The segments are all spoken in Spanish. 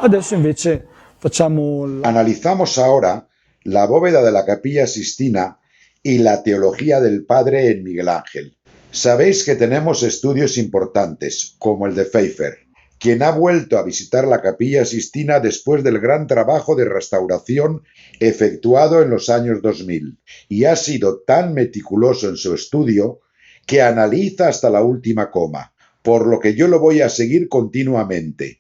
Adesso invece facciamo Analizamos ahora la bóveda de la Capilla Sixtina y la teología del Padre en Miguel Ángel. Sabéis que tenemos estudios importantes, como el de Pfeiffer, quien ha vuelto a visitar la Capilla Sixtina después del gran trabajo de restauración efectuado en los años 2000, y ha sido tan meticuloso en su estudio que analiza hasta la última coma, por lo que yo lo voy a seguir continuamente,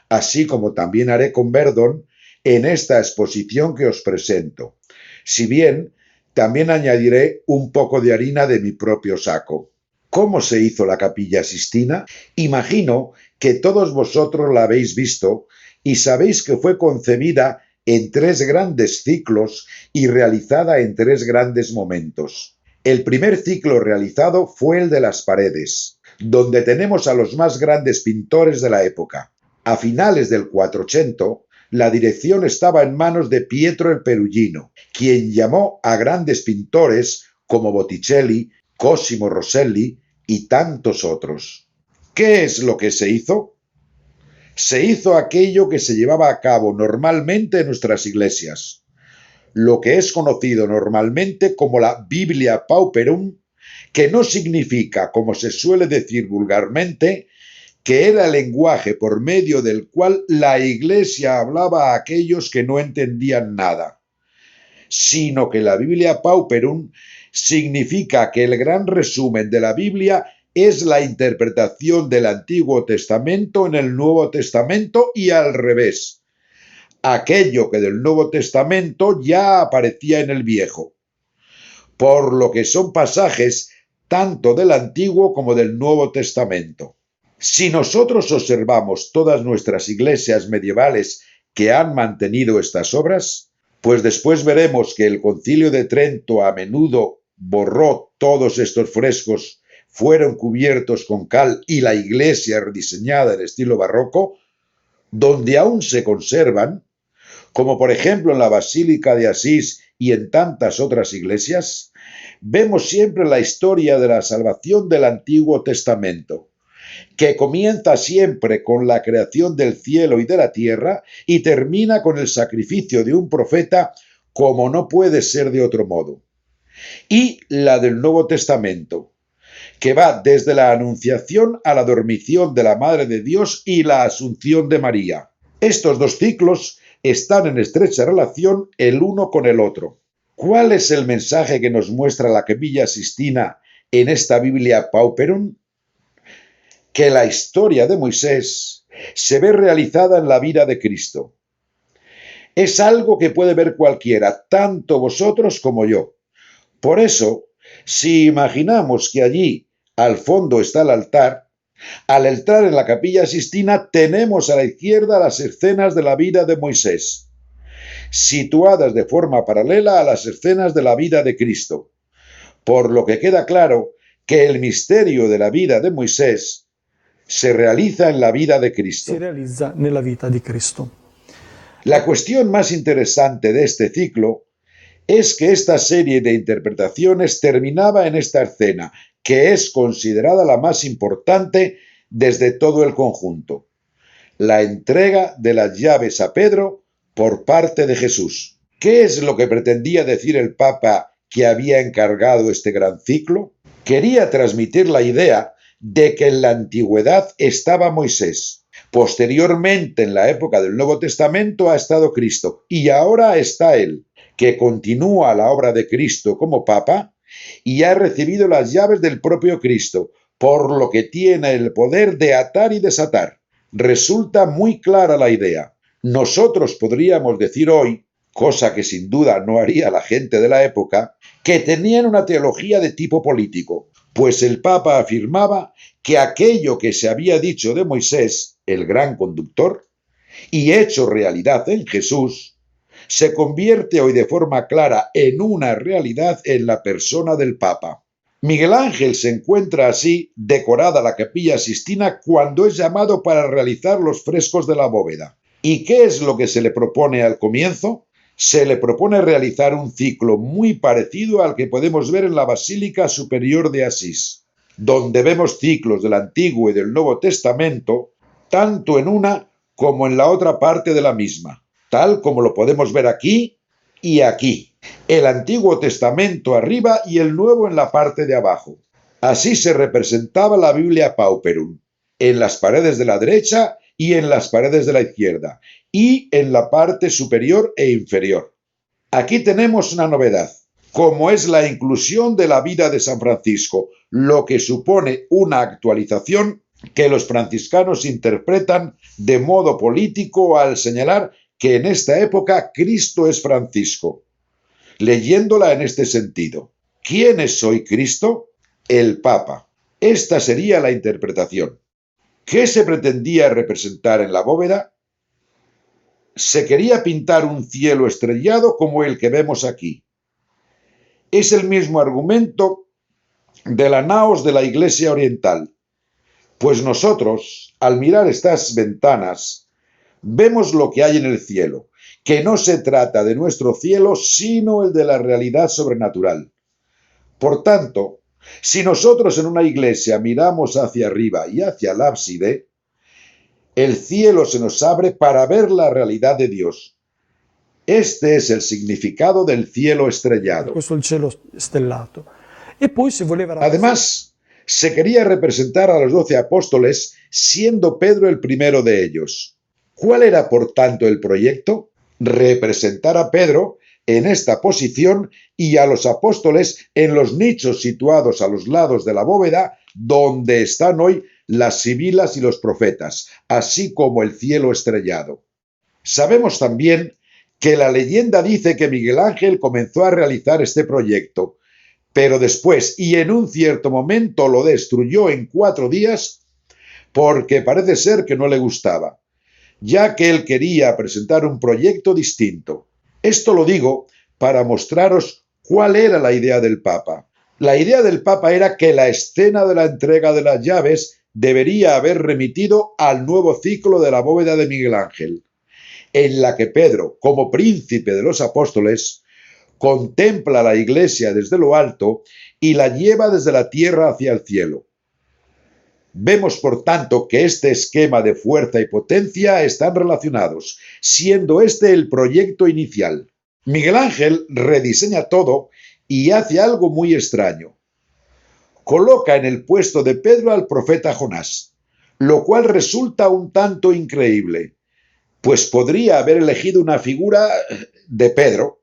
así como también haré con Verdon en esta exposición que os presento, si bien también añadiré un poco de harina de mi propio saco. ¿Cómo se hizo la Capilla Sixtina? Imagino que todos vosotros la habéis visto y sabéis que fue concebida en 3 grandes ciclos y realizada en 3 grandes momentos. El primer ciclo realizado fue el de las paredes, donde tenemos a los más grandes pintores de la época. A finales del 480, la dirección estaba en manos de Pietro il Perugino, quien llamó a grandes pintores como Botticelli, Cosimo Rosselli y tantos otros. ¿Qué es lo que se hizo? Se hizo aquello que se llevaba a cabo normalmente en nuestras iglesias, lo que es conocido normalmente como la Biblia Pauperum, que no significa, como se suele decir vulgarmente, que era el lenguaje por medio del cual la Iglesia hablaba a aquellos que no entendían nada, sino que la Biblia Pauperum significa que el gran resumen de la Biblia es la interpretación del Antiguo Testamento en el Nuevo Testamento y al revés, aquello que del Nuevo Testamento ya aparecía en el Viejo, por lo que son pasajes tanto del Antiguo como del Nuevo Testamento. Si nosotros observamos todas nuestras iglesias medievales que han mantenido estas obras, pues después veremos que el Concilio de Trento a menudo borró todos estos frescos, fueron cubiertos con cal y la iglesia rediseñada en estilo barroco, donde aún se conservan, como por ejemplo en la Basílica de Asís y en tantas otras iglesias, vemos siempre la historia de la salvación del Antiguo Testamento, que comienza siempre con la creación del cielo y de la tierra y termina con el sacrificio de un profeta, como no puede ser de otro modo. Y la del Nuevo Testamento, que va desde la Anunciación a la dormición de la Madre de Dios y la Asunción de María. Estos 2 ciclos están en estrecha relación el uno con el otro. ¿Cuál es el mensaje que nos muestra la Capilla Sixtina en esta Biblia Pauperum? Que la historia de Moisés se ve realizada en la vida de Cristo. Es algo que puede ver cualquiera, tanto vosotros como yo. Por eso, si imaginamos que allí al fondo está el altar, al entrar en la Capilla Sixtina tenemos a la izquierda las escenas de la vida de Moisés, situadas de forma paralela a las escenas de la vida de Cristo, por lo que queda claro que el misterio de la vida de Moisés se realiza en la vida de Cristo. si realizza nella vita di Cristo. La cuestión más interesante de este ciclo es que esta serie de interpretaciones terminaba en esta escena, que es considerada la más importante desde todo el conjunto: la entrega de las llaves a Pedro por parte de Jesús. ¿Qué es lo que pretendía decir el Papa que había encargado este gran ciclo? Quería transmitir la idea de que en la antigüedad estaba Moisés, posteriormente en la época del Nuevo Testamento ha estado Cristo y ahora está él, que continúa la obra de Cristo como Papa y ha recibido las llaves del propio Cristo, por lo que tiene el poder de atar y desatar. Resulta muy clara la idea. Nosotros podríamos decir hoy, cosa que sin duda no haría la gente de la época, que tenían una teología de tipo político, pues el Papa afirmaba que aquello que se había dicho de Moisés, el gran conductor, y hecho realidad en Jesús, se convierte hoy de forma clara en una realidad en la persona del Papa. Miguel Ángel se encuentra así decorada la Capilla Sixtina cuando es llamado para realizar los frescos de la bóveda. ¿Y qué es lo que se le propone al comienzo? Se le propone realizar un ciclo muy parecido al que podemos ver en la Basílica Superior de Asís, donde vemos ciclos del Antiguo y del Nuevo Testamento, tanto en una como en la otra parte de la misma, tal como lo podemos ver aquí y aquí. El Antiguo Testamento arriba y el Nuevo en la parte de abajo. Así se representaba la Biblia Pauperum, en las paredes de la derecha y en las paredes de la izquierda, y en la parte superior e inferior. Aquí tenemos una novedad, como es la inclusión de la vida de San Francisco, lo que supone una actualización que los franciscanos interpretan de modo político al señalar que en esta época Cristo es Francisco, leyéndola en este sentido. ¿Quién es hoy Cristo? El Papa. Esta sería la interpretación. ¿Qué se pretendía representar en la bóveda? Se quería pintar un cielo estrellado como el que vemos aquí. Es el mismo argumento de la naos de la Iglesia Oriental. Pues nosotros, al mirar estas ventanas, vemos lo que hay en el cielo, que no se trata de nuestro cielo, sino el de la realidad sobrenatural. Por tanto, si nosotros en una iglesia miramos hacia arriba y hacia el ábside, el cielo se nos abre para ver la realidad de Dios. Este es el significado del cielo estrellado. Questo è il cielo stellato. E poi si voleva Además, se quería representar a los 12 apóstoles, siendo Pedro el primero de ellos. ¿Cuál era, por tanto, el proyecto? Representar a Pedro en esta posición y a los apóstoles en los nichos situados a los lados de la bóveda, donde están hoy las sibilas y los profetas, así como el cielo estrellado. Sabemos también que la leyenda dice que Miguel Ángel comenzó a realizar este proyecto, pero después y en un cierto momento lo destruyó en 4 días porque parece ser que no le gustaba, ya que él quería presentar un proyecto distinto. Esto lo digo para mostraros cuál era la idea del Papa. La idea del Papa era que la escena de la entrega de las llaves debería haber remitido al nuevo ciclo de la bóveda de Miguel Ángel, en la que Pedro, como príncipe de los apóstoles, contempla la iglesia desde lo alto y la lleva desde la tierra hacia el cielo. Vemos, por tanto, que este esquema de fuerza y potencia están relacionados, siendo este el proyecto inicial. Miguel Ángel rediseña todo y hace algo muy extraño. Coloca en el puesto de Pedro al profeta Jonás, lo cual resulta un tanto increíble, pues podría haber elegido una figura de Pedro,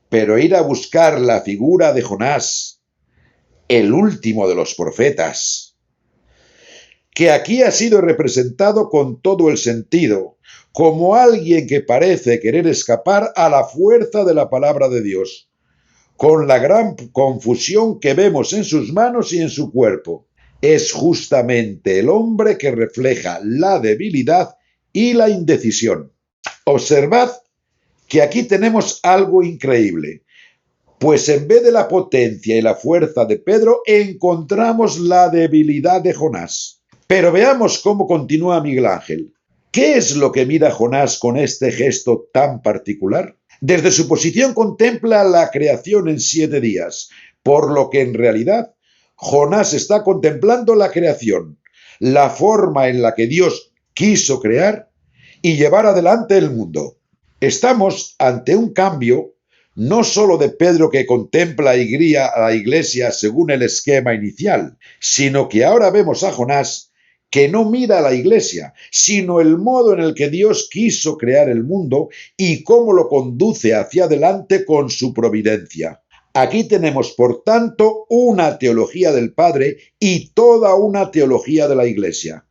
pero ir a buscar la figura de Jonás, el último de los profetas, que aquí ha sido representado con todo el sentido, como alguien que parece querer escapar a la fuerza de la palabra de Dios, con la gran confusión que vemos en sus manos y en su cuerpo. Es justamente el hombre que refleja la debilidad y la indecisión. Observad que aquí tenemos algo increíble, pues en vez de la potencia y la fuerza de Pedro, encontramos la debilidad de Jonás. Pero veamos cómo continúa Miguel Ángel. ¿Qué es lo que mira Jonás con este gesto tan particular? Desde su posición contempla la creación en 7 días, por lo que en realidad Jonás está contemplando la creación, la forma en la que Dios quiso crear y llevar adelante el mundo. Estamos ante un cambio no solo de Pedro que contempla y guía a la iglesia según el esquema inicial, sino que ahora vemos a Jonás que no mira a la iglesia, sino el modo en el que Dios quiso crear el mundo y cómo lo conduce hacia adelante con su providencia. Aquí tenemos, por tanto, una teología del Padre y toda una teología de la Iglesia.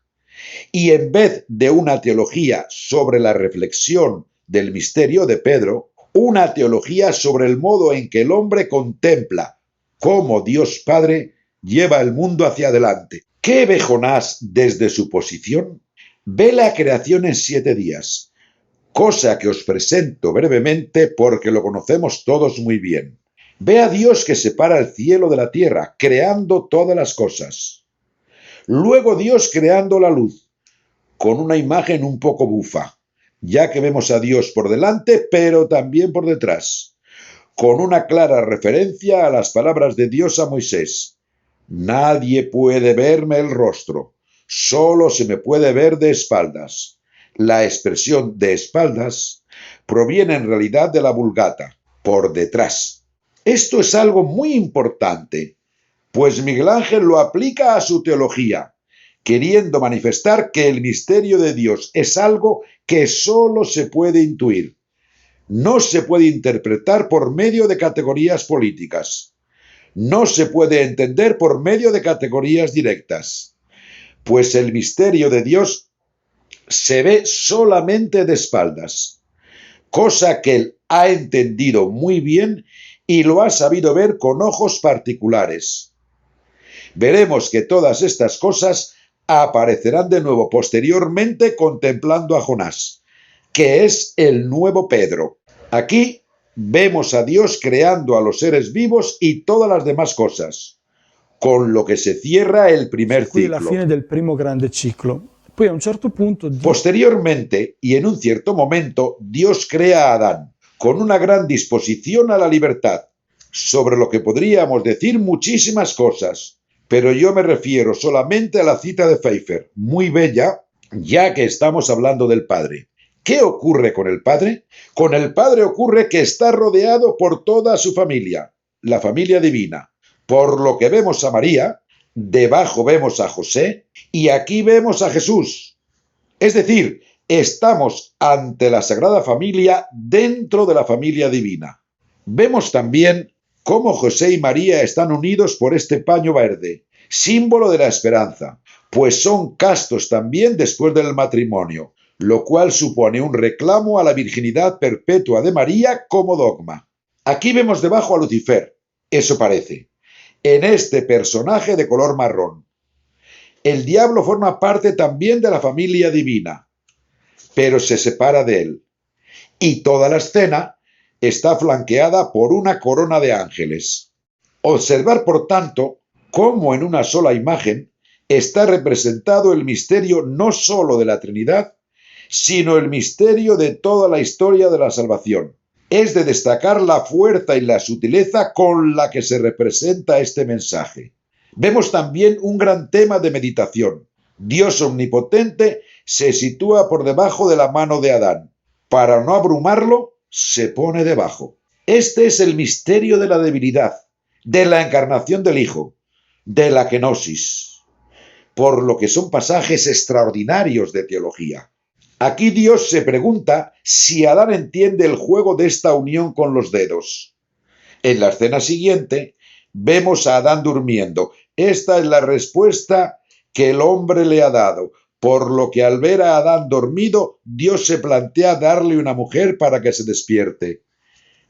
Y en vez de una teología sobre la reflexión del misterio de Pedro, una teología sobre el modo en que el hombre contempla cómo Dios Padre lleva el mundo hacia adelante. ¿Qué ve Jonás desde su posición? Ve la creación en 7 días, cosa que os presento brevemente porque lo conocemos todos muy bien. Ve a Dios que separa el cielo de la tierra, creando todas las cosas. Luego Dios creando la luz, con una imagen un poco bufa, ya que vemos a Dios por delante, pero también por detrás, con una clara referencia a las palabras de Dios a Moisés. Nadie puede verme el rostro, solo se me puede ver de espaldas. La expresión de espaldas proviene en realidad de la Vulgata, por detrás. Esto es algo muy importante, pues Miguel Ángel lo aplica a su teología, queriendo manifestar que el misterio de Dios es algo que solo se puede intuir. No se puede interpretar por medio de categorías políticas. No se puede entender por medio de categorías directas, pues el misterio de Dios se ve solamente de espaldas, cosa que él ha entendido muy bien y lo ha sabido ver con ojos particulares. Veremos que todas estas cosas aparecerán de nuevo posteriormente contemplando a Jonás, que es el nuevo Pedro. Aquí vemos a Dios creando a los seres vivos y todas las demás cosas, con lo que se cierra el primer Qui è la ciclo. fine del primo grande ciclo. Poi a un certo punto Posteriormente, y en un cierto momento, Dios crea a Adán, con una gran disposición a la libertad, sobre lo que podríamos decir muchísimas cosas, pero yo me refiero solamente a la cita de Pfeiffer, muy bella, ya que estamos hablando del Padre. ¿Qué ocurre con el Padre? Con el Padre ocurre que está rodeado por toda su familia, la familia divina, por lo que vemos a María, debajo vemos a José y aquí vemos a Jesús. Es decir, estamos ante la Sagrada Familia dentro de la familia divina. Vemos también cómo José y María están unidos por este paño verde, símbolo de la esperanza, pues son castos también después del matrimonio, lo cual supone un reclamo a la virginidad perpetua de María como dogma. Aquí vemos debajo a Lucifer, eso parece, en este personaje de color marrón. El diablo forma parte también de la familia divina, pero se separa de él. Y toda la escena está flanqueada por una corona de ángeles. Observar, por tanto, cómo en una sola imagen está representado el misterio no sólo de la Trinidad, sino el misterio de toda la historia de la salvación. Es de destacar la fuerza y la sutileza con la que se representa este mensaje. Vemos también un gran tema de meditación. Dios omnipotente se sitúa por debajo de la mano de Adán. Para no abrumarlo, se pone debajo. Este es el misterio de la debilidad, de la encarnación del Hijo, de la kenosis, por lo que son pasajes extraordinarios de teología. Aquí Dios se pregunta si Adán entiende el juego de esta unión con los dedos. En la escena siguiente vemos a Adán durmiendo. Esta es la respuesta que el hombre le ha dado, por lo que al ver a Adán dormido, Dios se plantea darle una mujer para que se despierte.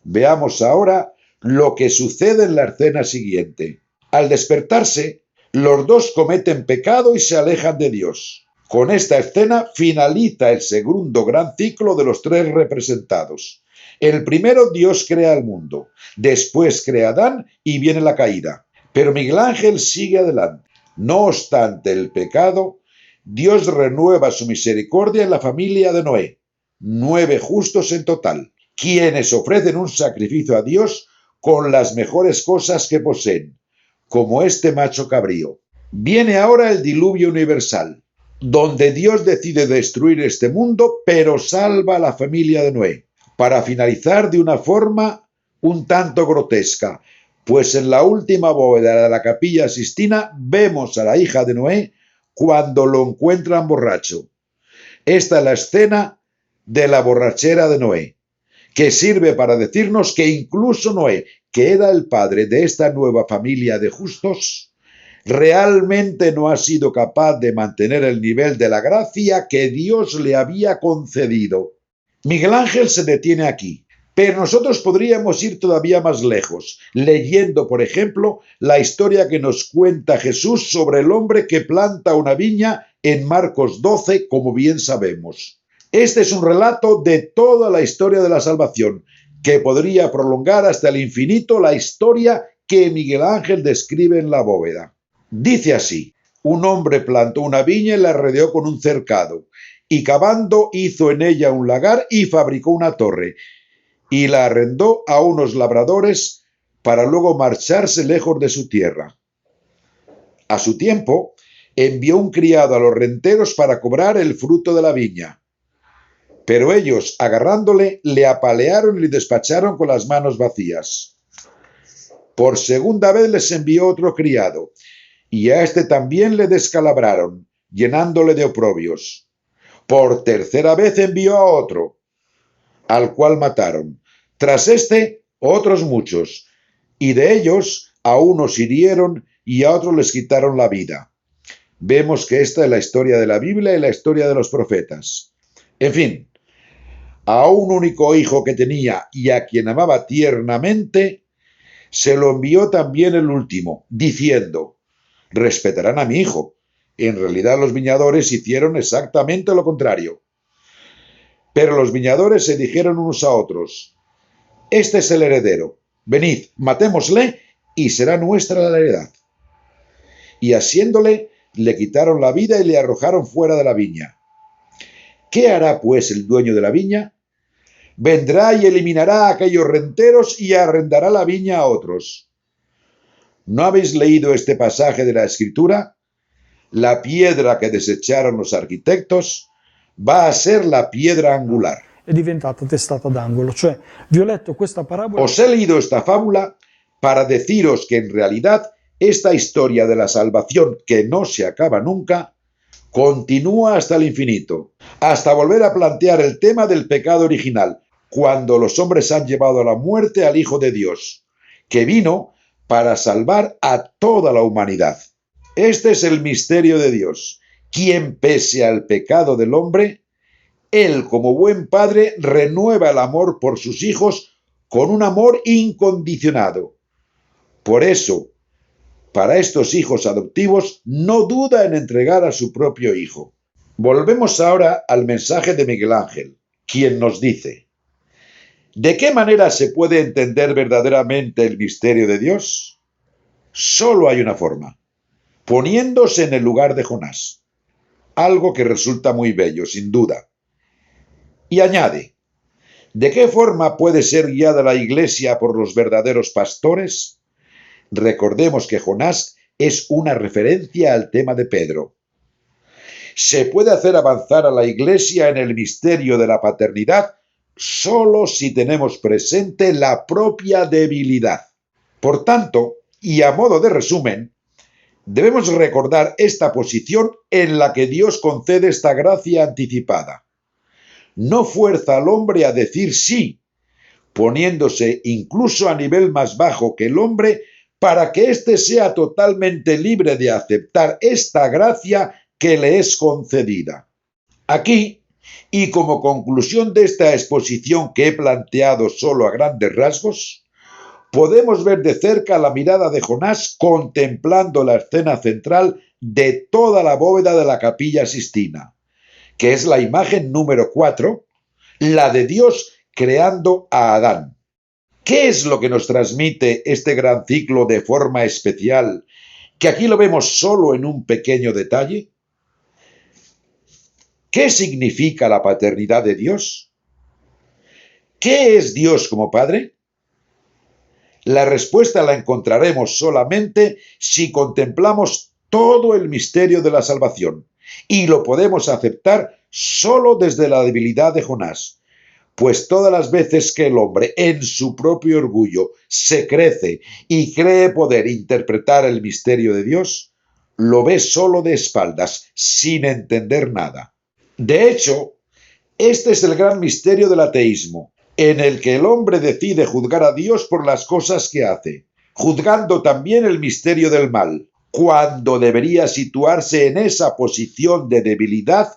Veamos ahora lo que sucede en la escena siguiente. Al despertarse, los dos cometen pecado y se alejan de Dios. Con esta escena finaliza el segundo gran ciclo de los tres representados. El primero, Dios crea el mundo, después crea a Adán y viene la caída. Pero Miguel Ángel sigue adelante. No obstante el pecado, Dios renueva su misericordia en la familia de Noé, 9 justos en total, quienes ofrecen un sacrificio a Dios con las mejores cosas que poseen, como este macho cabrío. Viene ahora el diluvio universal, donde Dios decide destruir este mundo, pero salva a la familia de Noé, para finalizar de una forma un tanto grotesca, pues en la última bóveda de la Capilla Sistina vemos a la hija de Noé cuando lo encuentran borracho. Esta es la escena de la borrachera de Noé, que sirve para decirnos que incluso Noé, que era el padre de esta nueva familia de justos, realmente no ha sido capaz de mantener el nivel de la gracia que Dios le había concedido. Miguel Ángel se detiene aquí, pero nosotros podríamos ir todavía más lejos, leyendo, por ejemplo, la historia que nos cuenta Jesús sobre el hombre que planta una viña en Marcos 12, como bien sabemos. Este es un relato de toda la historia de la salvación, que podría prolongar hasta el infinito la historia que Miguel Ángel describe en la bóveda. Dice así: un hombre plantó una viña y la rodeó con un cercado, y cavando hizo en ella un lagar y fabricó una torre, y la arrendó a unos labradores para luego marcharse lejos de su tierra. A su tiempo, envió un criado a los renteros para cobrar el fruto de la viña. Pero ellos, agarrándole, le apalearon y le despacharon con las manos vacías. Por segunda vez les envió otro criado, y a este también le descalabraron, llenándole de oprobios. Por tercera vez envió a otro, al cual mataron. Tras este, otros muchos, y de ellos a unos hirieron y a otros les quitaron la vida. Vemos que esta es la historia de la Biblia y la historia de los profetas. En fin, a un único hijo que tenía y a quien amaba tiernamente, se lo envió también el último, diciendo: respetarán a mi hijo. En realidad los viñadores hicieron exactamente lo contrario. Pero los viñadores se dijeron unos a otros: este es el heredero, venid, matémosle y será nuestra la heredad. Y asiéndole, le quitaron la vida y le arrojaron fuera de la viña. ¿Qué hará pues el dueño de la viña? Vendrá y eliminará a aquellos renteros y arrendará la viña a otros. ¿No habéis leído este pasaje de la Escritura? La piedra que desecharon los arquitectos va a ser la piedra angular. È diventata testata d'angolo. Cioè, vi ho letto questa parabola. Os he leído esta fábula para deciros que en realidad esta historia de la salvación, que no se acaba nunca, continúa hasta el infinito, hasta volver a plantear el tema del pecado original, cuando los hombres han llevado a la muerte al Hijo de Dios, que vino para salvar a toda la humanidad. Este es el misterio de Dios, quien pese al pecado del hombre, Él como buen padre renueva el amor por sus hijos con un amor incondicionado. Por eso, para estos hijos adoptivos, no duda en entregar a su propio hijo. Volvemos ahora al mensaje de Miguel Ángel, quien nos dice: ¿de qué manera se puede entender verdaderamente el misterio de Dios? Solo hay una forma: poniéndose en el lugar de Jonás, algo que resulta muy bello, sin duda. Y añade: ¿de qué forma puede ser guiada la Iglesia por los verdaderos pastores? Recordemos que Jonás es una referencia al tema de Pedro. Se puede hacer avanzar a la Iglesia en el misterio de la paternidad solo si tenemos presente la propia debilidad. Por tanto, y a modo de resumen, debemos recordar esta posición en la que Dios concede esta gracia anticipada. No fuerza al hombre a decir sí, poniéndose incluso a nivel más bajo que el hombre para que éste sea totalmente libre de aceptar esta gracia que le es concedida. Aquí, y como conclusión de esta exposición que he planteado solo a grandes rasgos, podemos ver de cerca la mirada de Jonás contemplando la escena central de toda la bóveda de la Capilla Sistina, que es la imagen número 4, la de Dios creando a Adán. ¿Qué es lo que nos transmite este gran ciclo de forma especial, que aquí lo vemos solo en un pequeño detalle? ¿Qué significa la paternidad de Dios? ¿Qué es Dios como Padre? La respuesta la encontraremos solamente si contemplamos todo el misterio de la salvación, y lo podemos aceptar solo desde la debilidad de Jonás. Pues todas las veces que el hombre, en su propio orgullo, se crece y cree poder interpretar el misterio de Dios, lo ve solo de espaldas, sin entender nada. De hecho, este es el gran misterio del ateísmo, en el que el hombre decide juzgar a Dios por las cosas que hace, juzgando también el misterio del mal, cuando debería situarse en esa posición de debilidad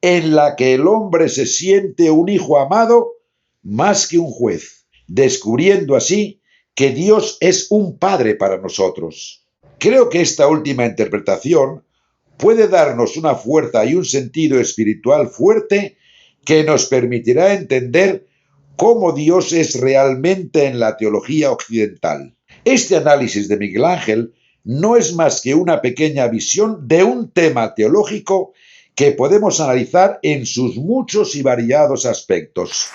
en la que el hombre se siente un hijo amado más que un juez, descubriendo así que Dios es un padre para nosotros. Creo que esta última interpretación puede darnos una fuerza y un sentido espiritual fuerte que nos permitirá entender cómo Dios es realmente en la teología occidental. Este análisis de Miguel Ángel no es más que una pequeña visión de un tema teológico que podemos analizar en sus muchos y variados aspectos.